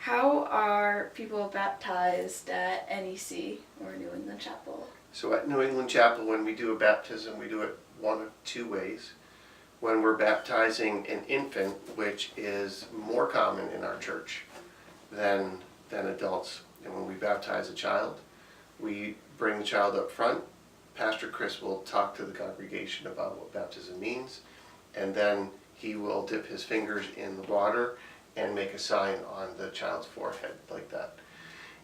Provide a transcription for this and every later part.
How are people baptized at NEC or New England Chapel? So at New England Chapel, when we do a baptism, we do it one of two ways. When we're baptizing an infant, which is more common in our church than adults, and when we baptize a child, we bring the child up front. Pastor Chris will talk to the congregation about what baptism means, and then he will dip his fingers in the water and make a sign on the child's forehead like that.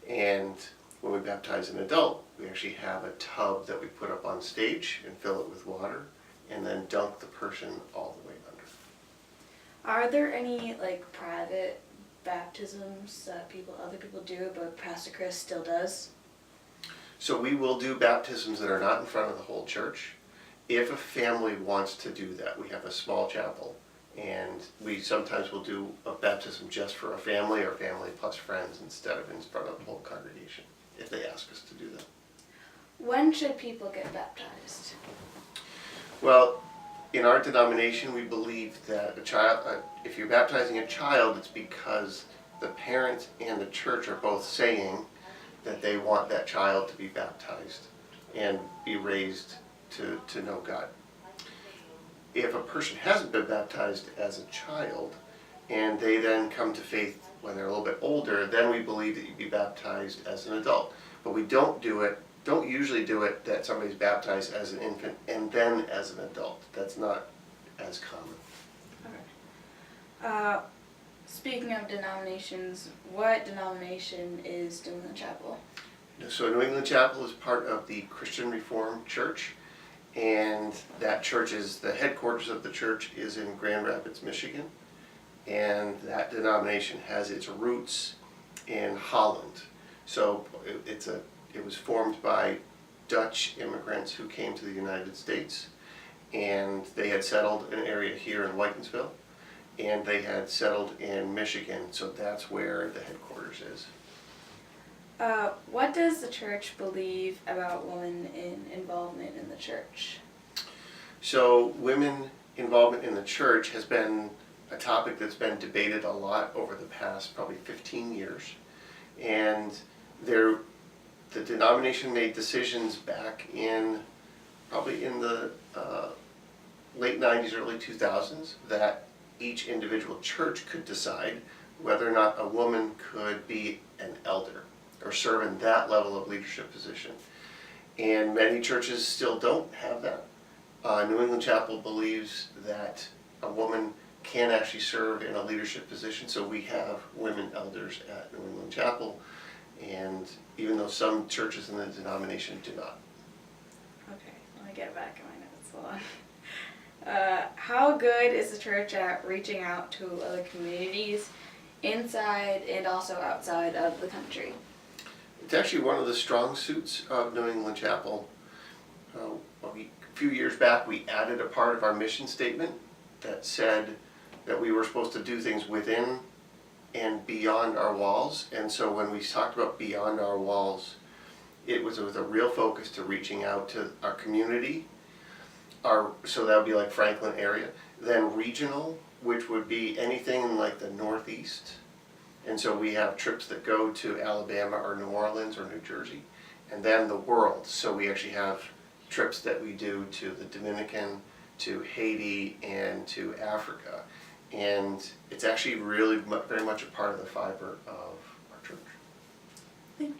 And when we baptize an adult, we actually have a tub that we put up on stage and fill it with water and then dunk the person all the way under. Are there any private baptisms that other people do but Pastor Chris still does? So we will do baptisms that are not in front of the whole church. If a family wants to do that, we have a small chapel, and we sometimes will do a baptism just for a family or family plus friends instead of in front of the whole congregation, if they ask us to do that. When should people get baptized? Well, in our denomination, we believe that if you're baptizing a child, it's because the parents and the church are both saying that they want that child to be baptized and be raised to know God. If a person hasn't been baptized as a child and they then come to faith when they're a little bit older, then we believe that you'd be baptized as an adult. But we don't usually do it that somebody's baptized as an infant and then as an adult. That's not as common. Okay. Speaking of denominations, what denomination is New England Chapel? So New England Chapel is part of the Christian Reformed Church, and that church is, the headquarters of the church is in Grand Rapids, Michigan, and that denomination has its roots in Holland. So it was formed by Dutch immigrants who came to the United States, and they had settled an area here in Whitensville, and they had settled in Michigan, so that's where the headquarters is. What does the church believe about women involvement in the church? So women involvement in the church has been a topic that's been debated a lot over the past probably 15 years, and the denomination made decisions back in probably in the late 90s, early 2000s that each individual church could decide whether or not a woman could be an elder or serve in that level of leadership position. And many churches still don't have that. New England Chapel believes that a woman can actually serve in a leadership position, so we have women elders at New England Chapel, and even though some churches in the denomination do not. Okay, let me get it back in my notes. Hold on. How good is the church at reaching out to other communities inside and also outside of the country? It's actually one of the strong suits of New England Chapel. A few years back, we added a part of our mission statement that said that we were supposed to do things within and beyond our walls. And so when we talked about beyond our walls, it was with a real focus to reaching out to our community. So that would be like Franklin area. Then regional, which would be anything in like the Northeast. And so we have trips that go to Alabama or New Orleans or New Jersey. And then the world. So we actually have trips that we do to the Dominican, to Haiti, and to Africa. And it's actually really very much a part of the fiber of our church.